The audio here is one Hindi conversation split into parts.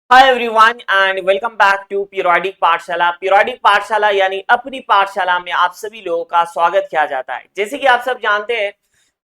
Hi everyone and welcome back to periodic Pathshala. Periodic Pathshala यानी अपनी पाठशाला में आप सभी लोगों का स्वागत किया जाता है। जैसे कि आप सब जानते हैं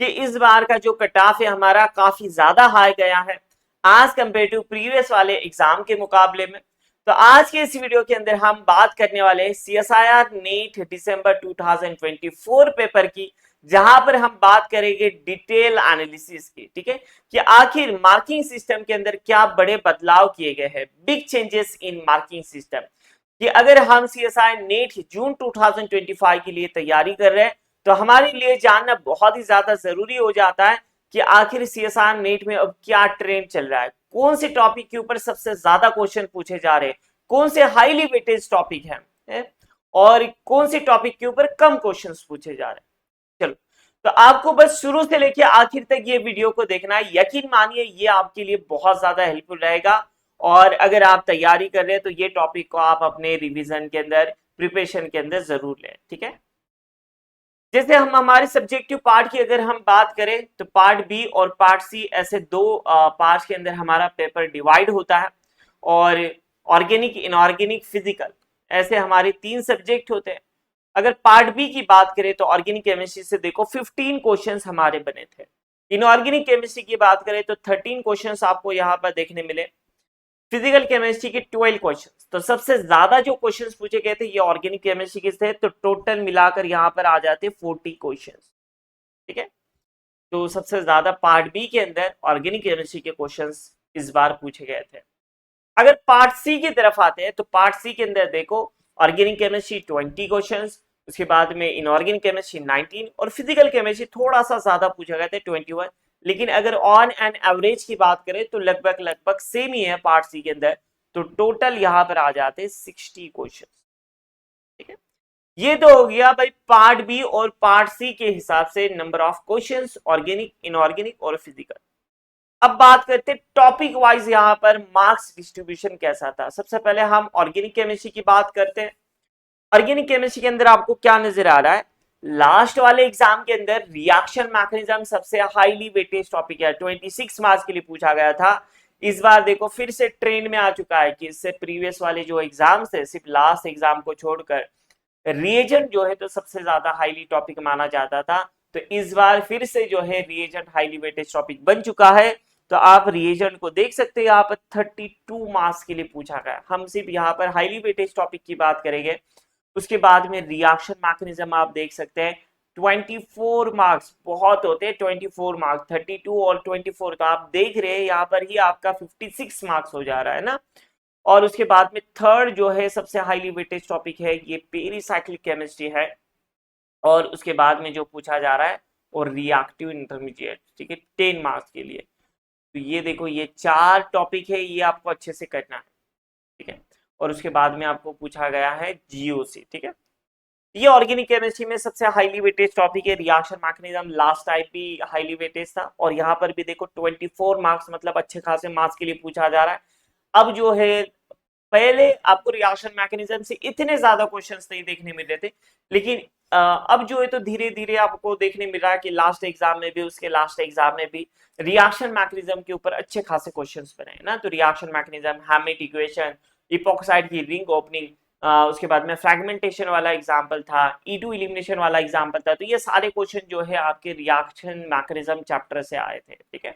कि इस बार का जो कट ऑफ है हमारा काफी ज्यादा हाई गया है आज कंपेयर टू प्रीवियस वाले एग्जाम के मुकाबले में। तो आज के इस वीडियो के अंदर हम बात करने वाले हैं सीएसआईआर नीट दिसंबर 2024 पेपर की, जहां पर हम बात करेंगे डिटेल एनालिसिस की। ठीक है, कि आखिर मार्किंग सिस्टम के अंदर क्या बड़े बदलाव किए गए हैं, big changes in marking system. कि अगर हम सीएसआई नेट जून 2025 के लिए तैयारी कर रहे हैं तो हमारे लिए जानना बहुत ही ज्यादा जरूरी हो जाता है कि आखिर सीएसआई नेट में अब क्या ट्रेंड चल रहा है, कौन से टॉपिक के ऊपर सबसे ज्यादा क्वेश्चन पूछे जा रहे हैं, कौन से हाईली वेटेज टॉपिक है और कौन से टॉपिक के ऊपर कम क्वेश्चन पूछे जा रहे हैं। चलो, तो आपको बस शुरू से लेके आखिर तक ये वीडियो को देखना है। यकीन मानिए ये आपके लिए बहुत ज्यादा हेल्पफुल रहेगा और अगर आप तैयारी कर रहे हैं तो ये टॉपिक को आप अपने रिवीजन के अंदर, प्रिपरेशन के अंदर जरूर लें। ठीक है, जैसे हम हमारे सब्जेक्टिव पार्ट की अगर हम बात करें तो पार्ट बी और पार्ट सी ऐसे दो पार्ट के अंदर हमारा पेपर डिवाइड होता है और ऑर्गेनिक, इनऑर्गेनिक, फिजिकल ऐसे हमारे तीन सब्जेक्ट होते हैं। अगर पार्ट बी की बात करें तो ऑर्गेनिक केमिस्ट्री से देखो 15 क्वेश्चंस हमारे बने थे। इनऑर्गेनिक केमिस्ट्री की बात करें तो 13 क्वेश्चंस आपको यहाँ पर देखने मिले। फिजिकल केमिस्ट्री के 12 क्वेश्चंस। तो सबसे ज्यादा जो क्वेश्चंस पूछे गए थे ये ऑर्गेनिक केमिस्ट्री के थे, तो टोटल मिलाकर यहाँ पर आ जाते 40 क्वेश्चंस। ठीक है, तो सबसे ज्यादा पार्ट बी के अंदर ऑर्गेनिक केमिस्ट्री के क्वेश्चंस इस बार पूछे गए थे। अगर पार्ट सी की तरफ आते हैं तो पार्ट सी के अंदर देखो ऑर्गेनिक केमिस्ट्री 20 क्वेश्चंस, उसके बाद में इनऑर्गेनिक केमिस्ट्री 19 और फिजिकल केमिस्ट्री थोड़ा सा ज्यादा पूछा गया था 21। लेकिन अगर ऑन एंड एवरेज की बात करें तो लगभग लगभग सेम ही है पार्ट सी के अंदर, तो टोटल यहां पर आ जाते 60 क्वेश्चन। ठीक है, ये तो हो गया भाई पार्ट बी और पार्ट सी के हिसाब से number of questions organic, inorganic और फिजिकल। अब बात करते हैं टॉपिक वाइज यहां पर मार्क्स डिस्ट्रीब्यूशन कैसा था। सबसे पहले हम ऑर्गेनिक केमिस्ट्री की बात करते हैं। ऑर्गेनिक केमिस्ट्री के अंदर आपको क्या नजर आ रहा है, लास्ट वाले एग्जाम के अंदर रिएक्शन मैकेनिज्म सबसे हाईली वेटेज टॉपिक है, 26 मार्क्स के लिए पूछा गया था। इस बार देखो फिर से ट्रेंड में आ चुका है कि इससे प्रीवियस वाले जो एग्जाम थे, सिर्फ लास्ट एग्जाम को छोड़कर रिएजेंट जो है तो सबसे ज्यादा हाईली टॉपिक माना जाता था। तो इस बार फिर से जो है रिएजेंट हाईली वेटेज टॉपिक बन चुका है। तो आप रिएजेंट को देख सकते हैं, यहाँ पर 32 मार्क्स के लिए पूछा गया। हम सिर्फ यहाँ पर हाईली वेटेज टॉपिक की बात करेंगे। उसके बाद में रिएक्शन मैकेनिज्म आप देख सकते हैं 24 मार्क्स बहुत होते हैं। 24 मार्क्स, 32 और 24, तो आप देख रहे हैं यहाँ पर ही आपका 56 मार्क्स हो जा रहा है ना। और उसके बाद में थर्ड जो है सबसे हाईली वेटेज टॉपिक है ये पेरीसाइक्लिक केमिस्ट्री है। और उसके बाद में जो पूछा जा रहा है और रिएक्टिव इंटरमीडिएट, ठीक है, 10 मार्क्स के लिए। तो ये देखो ये चार टॉपिक है, ये आपको अच्छे से करना है। ठीक है, और उसके बाद में आपको पूछा गया है जीओसी। ठीक है, ये ऑर्गेनिक केमिस्ट्री में सबसे हाईली वेटेज टॉपिक है। रिएक्शन मैकेनिज्म लास्ट टाइप भी हाईली वेटेज था और यहाँ पर भी देखो 24 मार्क्स, मतलब अच्छे खासे मार्क्स के लिए पूछा जा रहा है। अब जो है पहले आपको रिएक्शन मैकेनिज्म से इतने ज्यादा क्वेश्चंस नहीं देखने मिल रहे थे, लेकिन अब जो है तो धीरे धीरे आपको देखने मिल रहा है कि लास्ट एग्जाम में भी, उसके लास्ट एग्जाम में भी रिएक्शन मैकेनिज्म के ऊपर अच्छे खासे क्वेश्चंस बने हैं ना। तो रिएक्शन मैकेनिज्म, हैमेट इक्वेशन, इपॉक्साइड की रिंग ओपनिंग, उसके बाद में फ्रैगमेंटेशन वाला एग्जाम्पल था, E2 इलिमिनेशन वाला एग्जाम्पल था। तो ये सारे क्वेश्चन जो है आपके रिएक्शन मैकेनिज्म चैप्टर से आए थे। ठीक है,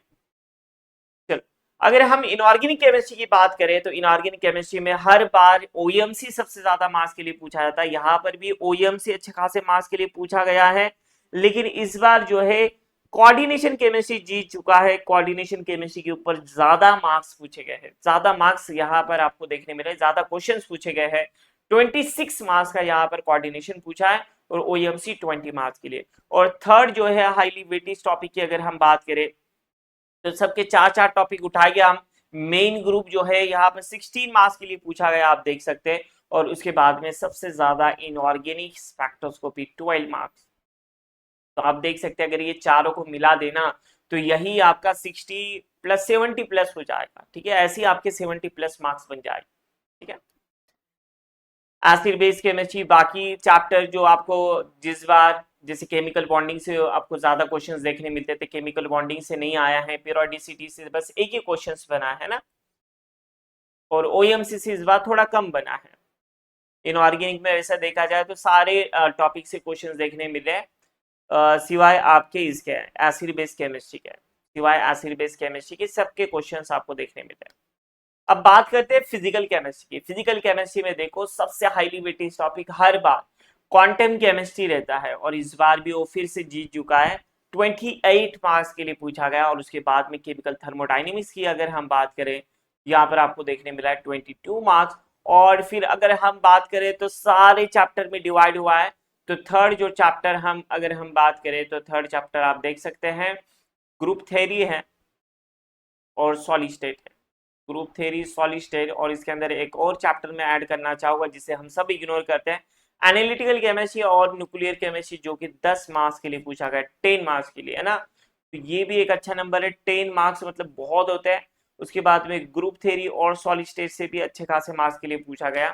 चलो, अगर हम इनऑर्गेनिक केमिस्ट्री की बात करें तो इनऑर्गेनिक केमिस्ट्री में हर बार ओईएमसी सबसे ज्यादा मार्क्स के लिए पूछा जाता है। यहाँ पर भी ओईएमसी अच्छे खासे मार्क्स के लिए पूछा गया है, लेकिन इस बार जो है कोऑर्डिनेशन केमिस्ट्री जीत चुका है। कोऑर्डिनेशन केमिस्ट्री के ऊपर ज्यादा मार्क्स पूछे गए हैं, ज्यादा मार्क्स यहाँ पर आपको देखने मिले, ज्यादा क्वेश्चन पूछे गए हैं। 26 मार्क्स का यहाँ पर कोऑर्डिनेशन पूछा है और ओईएमसी 20 मार्क्स के लिए। और थर्ड जो है हाईली वेटेज टॉपिक की अगर हम बात करें तो सबके चार चार टॉपिक उठाएंगे हम। मेन ग्रुप जो है यहाँ पर 16 मार्क्स के लिए पूछा गया, आप देख सकते हैं। और उसके बाद में सबसे ज्यादा इनऑर्गेनिक स्पेक्ट्रोस्कोपी 12 मार्क्स। तो आप देख सकते हैं अगर ये चारों को मिला देना तो यही आपका 60 प्लस 70 प्लस हो जाएगा। ठीक है, ऐसे ही आपके 70 प्लस मार्क्स बन जाएगा। ठीक है, एसिड बेस केमिस्ट्री, बाकी चैप्टर जो आपको जिस बार जैसे केमिकल बॉन्डिंग से आपको ज्यादा क्वेश्चंस देखने मिलते थे, केमिकल बॉन्डिंग से नहीं आया है, पीरियोडिसिटी से बस एक ही क्वेश्चंस बना है ना। और OMCC इस बार थोड़ा कम बना है। इनऑर्गेनिक में वैसा देखा जाए तो सारे टॉपिक से क्वेश्चंस देखने मिले हैं, सिवाय आपके इसके एसिड बेस केमिस्ट्री के, सिवाय एसिड बेस केमिस्ट्री के सबके क्वेश्चंस आपको देखने मिले हैं। अब बात करते हैं फिजिकल केमिस्ट्री की। फिजिकल केमिस्ट्री में देखो सबसे हाईली वेटेज टॉपिक हर बार क्वांटम केमिस्ट्री रहता है, और इस बार भी वो फिर से जीत चुका है। 28 मार्क्स के लिए पूछा गया, और उसके बाद में केमिकल थर्मोडायनेमिक्स की अगर हम बात करें, यहाँ पर आपको देखने मिला है 22 मार्क्स। और फिर अगर हम बात करें तो सारे चैप्टर में डिवाइड हुआ है। तो थर्ड जो चैप्टर अगर हम बात करें तो थर्ड चैप्टर आप देख सकते हैं ग्रुप थ्योरी है और सॉलिड स्टेट है। ग्रुप थ्योरी, सॉलिड स्टेट, और इसके अंदर एक और चैप्टर में ऐड करना चाहूंगा जिसे हम सब इग्नोर करते हैं, एनालिटिकल केमिस्ट्री और न्यूक्लियर केमिस्ट्री, जो कि 10 मार्क्स के लिए पूछा गया, 10 मार्क्स के लिए, है ना। तो ये भी एक अच्छा नंबर है, 10 मार्क्स मतलब बहुत होते हैं। उसके बाद में ग्रुप थ्योरी और सॉलिड स्टेट से भी अच्छे खासे मार्क्स के लिए पूछा गया।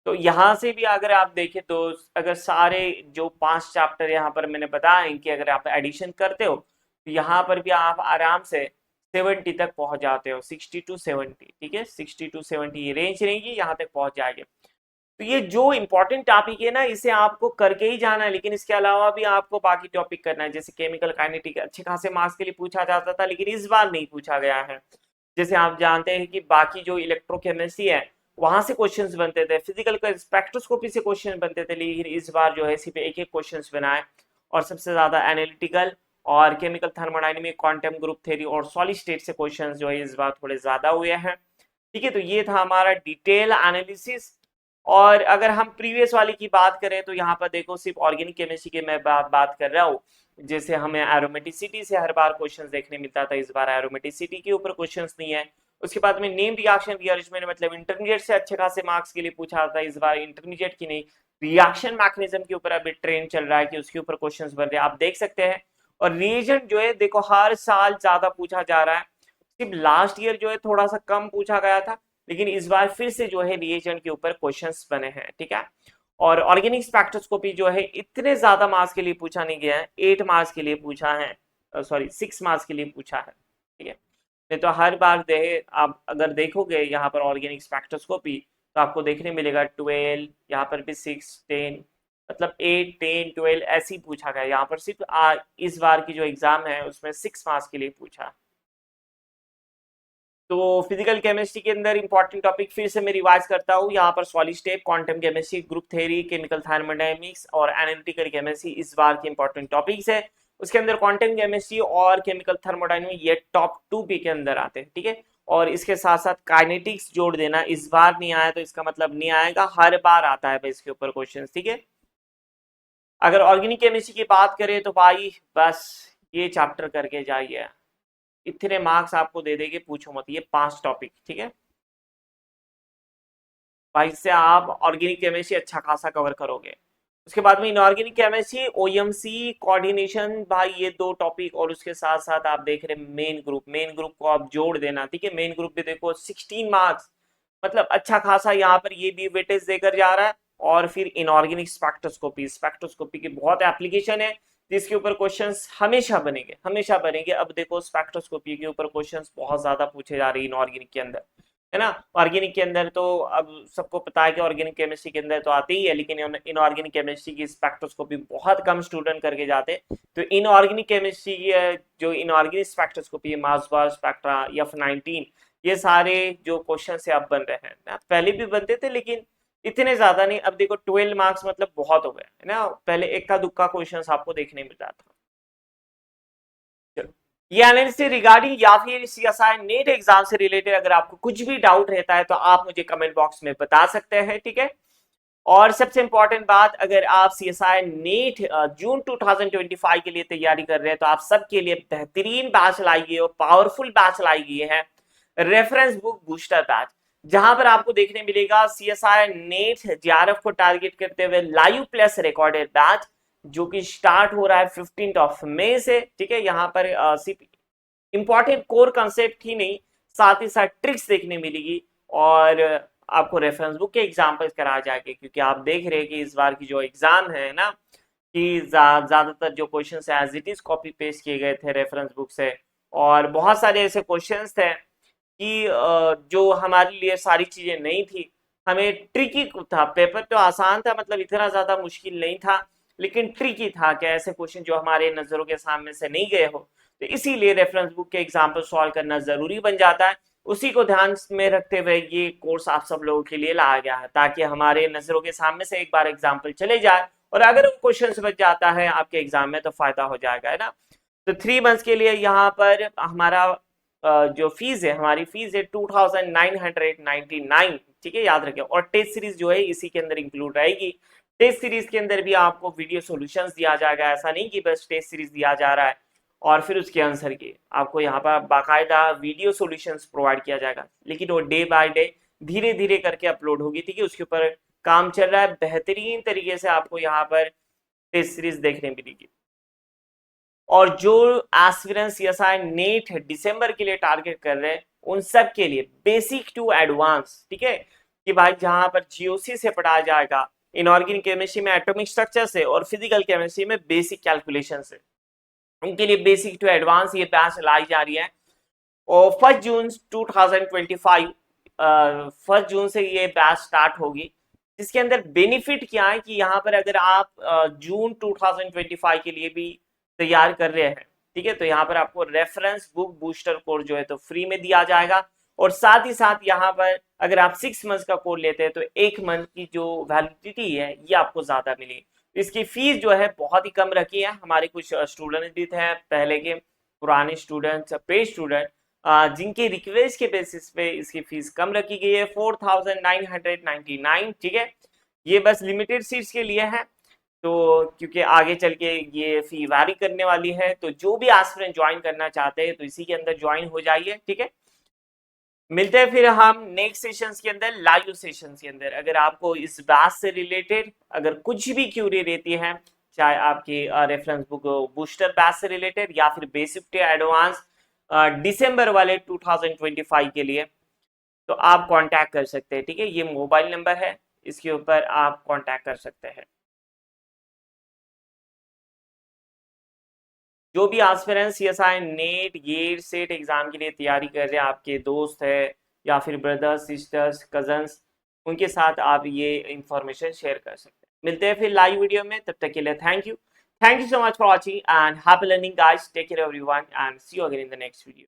तो यहाँ से भी अगर आप देखें तो अगर सारे जो 5 चैप्टर यहाँ पर मैंने बताया कि अगर आप एडिशन करते हो तो यहाँ पर भी आप आराम से 70 तक पहुंच जाते हो, 60 to 70, ठीक है, 60 to 70 ये रेंज रहेगी, यहाँ तक पहुंच जाएंगे। तो ये जो इंपॉर्टेंट टॉपिक है ना, इसे आपको करके ही जाना है, लेकिन इसके अलावा भी आपको बाकी टॉपिक करना है। जैसे केमिकल काइनेटिक अच्छे खासे मार्क्स के लिए पूछा जाता था, लेकिन इस बार नहीं पूछा गया है। जैसे आप जानते हैं कि बाकी जो इलेक्ट्रोकेमिस्ट्री है वहां से क्वेश्चंस बनते थे, फिजिकल का स्पेक्ट्रोस्कोपी से क्वेश्चन बनते थे, लेकिन इस बार जो है सिर्फ एक एक क्वेश्चंस बनाए, और सबसे ज्यादा एनालिटिकल और chemical thermodynamic, quantum group theory और सॉलिड स्टेट से क्वेश्चंस जो है इस बार थोड़े ज्यादा हुए हैं। ठीक है, तो ये था हमारा डिटेल एनालिसिस। और अगर हम प्रीवियस वाली की बात करें तो यहाँ पर देखो सिर्फ ऑर्गेनिक केमिस्ट्री की मैं बात कर रहा हूँ। जैसे हमें एरोमेटिसिटी से हर बार क्वेश्चंस देखने मिलता था, इस बार एरोमेटिसिटी के ऊपर क्वेश्चंस नहीं है। उसके बाद में नेम रिएक्शन रीअरेंजमेंट मतलब इंटरमीडिएट से अच्छे खासे मार्क्स के लिए पूछा था, इस बार इंटरमीडिएट की नहीं, रिएक्शन मैकेनिज्म के ऊपर अभी ट्रेंड चल रहा है कि उसके ऊपर क्वेश्चंस बन रहे हैं, आप देख सकते हैं। और रिएजेंट जो है देखो हर साल ज्यादा पूछा जा रहा है, सिर्फ लास्ट ईयर जो है थोड़ा सा कम पूछा गया था, लेकिन इस बार फिर से जो है रिएजेंट के ऊपर क्वेश्चंस बने हैं, ठीक है। और ऑर्गेनिक स्पेक्ट्रोस्कोपी जो है इतने ज्यादा मार्क्स के लिए पूछा नहीं गया है, 8 मार्क्स के लिए पूछा है, सॉरी 6 मार्क्स के लिए पूछा है, ठीक है। नहीं तो हर बार आप अगर देखोगे यहाँ पर ऑर्गेनिक स्पेक्ट्रोस्कोपी तो आपको देखने मिलेगा 12, यहाँ पर भी 6, 10, मतलब 8, 10, 12 ऐसे ही पूछा गया। यहाँ पर सिर्फ इस बार की जो एग्जाम है उसमें 6 मार्क्स के लिए पूछा। तो फिजिकल केमिस्ट्री के अंदर इंपॉर्टेंट टॉपिक फिर से मैं रिवाइज करता हूँ, यहाँ पर solid state, quantum chemistry, group theory, chemical thermodynamics और एनालिटिकल केमिस्ट्री इस बार के इंपॉर्टेंट टॉपिक्स है। उसके अंदर क्वांटम केमिस्ट्री और केमिकल थर्मोडायनेमिक्स ये टॉप 2 पे के अंदर आते हैं, ठीक है। और इसके साथ साथ काइनेटिक्स जोड़ देना, इस बार नहीं आया तो इसका मतलब नहीं आएगा, हर बार आता है इसके ऊपर क्वेश्चन, ठीक है। अगर ऑर्गेनिक केमिस्ट्री की बात करें तो भाई बस ये चैप्टर करके जाइए, इतने मार्क्स आपको दे देंगे पूछो मत, ये 5 टॉपिक, ठीक है भाई, इससे आप ऑर्गेनिक केमिस्ट्री अच्छा खासा कवर करोगे। उसके बाद में इनऑर्गेनिक केमिस्ट्री, ओएमसी, कोऑर्डिनेशन, भाई ये 2 टॉपिक, और उसके साथ साथ आप देख रहे मेन ग्रुप को आप जोड़ देना, ठीक है। मेन ग्रुप भी देखो 16 मार्क्स, मतलब अच्छा खासा यहाँ पर ये भी वेटेज देकर जा रहा है। और फिर इनऑर्गेनिक स्पेक्ट्रोस्कोपी की बहुत एप्लीकेशन है जिसके ऊपर क्वेश्चंस हमेशा बनेंगे, हमेशा बनेंगे। अब देखो स्पेक्ट्रोस्कोपी के ऊपर क्वेश्चंस बहुत ज्यादा पूछे जा रहे हैं इनऑर्गेनिक के अंदर, है ना। ऑर्गेनिक के अंदर तो अब सबको पता है कि ऑर्गेनिक केमिस्ट्री के अंदर तो आती ही है, लेकिन इनऑर्गेनिक केमिस्ट्री की स्पेक्ट्रोस्कोपी बहुत कम स्टूडेंट करके जाते। तो इनऑर्गेनिक केमिस्ट्री की जो इनऑर्गेनिक स्पेक्ट्रोस्कोपी है, मास बार स्पेक्ट्रा, F19, ये सारे जो क्वेश्चन से अब बन रहे हैं ना, पहले भी बनते थे लेकिन इतने ज्यादा नहीं। अब देखो 12 मार्क्स मतलब बहुत हो गए, है ना, पहले इक्का दुक्का क्वेश्चन आपको देखने मिल रहा था। ये एनालिसिस रिगार्डिंग या फिर सीएसआई नेट एग्जाम से रिलेटेड अगर आपको कुछ भी डाउट रहता है तो आप मुझे कमेंट बॉक्स में बता सकते हैं, ठीक है। और सबसे इंपॉर्टेंट बात, अगर आप सीएसआई नेट जून 2025 के लिए तैयारी कर रहे हैं तो आप सबके लिए बेहतरीन बैच लाई गई और पावरफुल बैच लाई गई है, रेफरेंस बुक बूस्टर बैच, जहां पर आपको देखने मिलेगा सीएसआई नेट जेआरएफ को टारगेट करते हुए लाइव प्लस रिकॉर्डेड बैच, जो कि स्टार्ट हो रहा है 15 मई से, ठीक है। यहाँ पर सिर्फ इंपॉर्टेंट कोर कंसेप्ट ही नहीं, साथ ही साथ ट्रिक्स देखने मिलेगी, और आपको रेफरेंस बुक के एग्जाम्पल्स कराए जाएंगे, क्योंकि आप देख रहे हैं कि इस बार की जो एग्जाम है ना, कि ज्यादातर जो क्वेश्चन है as it is copy paste किए गए थे रेफरेंस बुक से, और बहुत सारे ऐसे क्वेश्चंस थे कि जो हमारे लिए सारी चीजें नई थी, हमें ट्रिकी था। पेपर तो आसान था, मतलब इतना ज्यादा मुश्किल नहीं था, लेकिन ट्रिकी था कि ऐसे क्वेश्चन जो हमारे नजरों के सामने से नहीं गए हो, तो इसीलिए रेफरेंस बुक के एग्जाम्पल सॉल्व करना जरूरी बन जाता है। उसी को ध्यान में रखते हुए ये कोर्स आप सब लोगों के लिए लाया गया है, ताकि हमारे नजरों के सामने से एक बार एग्जाम्पल चले जाए, और अगर वो क्वेश्चन बच जाता है आपके एग्जाम में तो फायदा हो जाएगा, है ना। तो 3 मंथ्स के लिए यहाँ पर हमारा जो फीस है, हमारी फीस है 2999, ठीक है, याद रखें। और टेस्ट सीरीज जो है इसी के अंदर इंक्लूड रहेगी। टेस्ट सीरीज के अंदर भी आपको वीडियो सॉल्यूशंस दिया जाएगा, ऐसा नहीं कि बस टेस्ट सीरीज दिया जा रहा है और फिर उसके आंसर की आपको यहाँ पर बाकायदा वीडियो सॉल्यूशंस प्रोवाइड किया जाएगा, लेकिन वो डे बाय डे धीरे धीरे करके अपलोड होगी, ठीक है, उसके ऊपर काम चल रहा है। बेहतरीन तरीके से आपको यहाँ पर टेस्ट सीरीज देखने मिलेगी। और जो एस्पिरेंट सीएसआई नेट दिसंबर के लिए टारगेट कर रहे हैं, उन सब के लिए बेसिक टू एडवांस, ठीक है, कि भाई जहां पर जीओसी से पढ़ाया जाएगा, इनऑर्गेनिक केमिस्ट्री में एटॉमिक स्ट्रक्चर से, और फिजिकल केमिस्ट्री में बेसिक कैलकुलेशन से, उनके लिए बेसिक टू एडवांस ये बैच लाई जा रही है। और 1 जून से ये बैच स्टार्ट होगी, जिसके अंदर बेनिफिट क्या है कि यहाँ पर अगर आप जून 2025 के लिए भी तैयार कर रहे हैं, ठीक है, तो यहाँ पर आपको रेफरेंस बुक बूस्टर कोर्स जो है तो फ्री में दिया जाएगा। और साथ ही साथ यहाँ पर अगर आप 6 मंथ्स का कोर्स लेते हैं तो 1 मंथ की जो वैलिडिटी है ये आपको ज्यादा मिलेगी। इसकी फीस जो है बहुत ही कम रखी है। हमारे कुछ स्टूडेंट भी थे पहले के, पुराने स्टूडेंट्स, पेड स्टूडेंट, जिनके रिक्वेस्ट के बेसिस पे इसकी फीस कम रखी गई है 4999, ठीक है। ये बस लिमिटेड सीट्स के लिए है, तो क्योंकि आगे चल के ये फी वैरी करने वाली है, तो जो भी एस्पिरेंट ज्वाइन करना चाहते हैं तो इसी के अंदर ज्वाइन हो जाइए, ठीक है। मिलते हैं फिर हम नेक्स्ट सेशंस के अंदर, लाइव सेशंस के अंदर। अगर आपको इस बैच से रिलेटेड अगर कुछ भी क्यूरी रहती है, चाहे आपकी रेफरेंस बुक बूस्टर बैच से रिलेटेड या फिर बेसिक टू एडवांस दिसंबर वाले 2025 के लिए, तो आप कांटेक्ट कर सकते हैं, ठीक है। ये मोबाइल नंबर है, इसके ऊपर आप कांटेक्ट कर सकते हैं। जो भी aspirant CSI net get set exam के लिए तैयारी कर रहे हैं, आपके दोस्त है या फिर ब्रदर्स सिस्टर्स कजन्स, उनके साथ आप ये इंफॉर्मेशन शेयर कर सकते हैं। मिलते हैं फिर लाइव वीडियो में, तब तक के लिए thank you so much for watching and happy learning guys, take care everyone and see you again in the next video.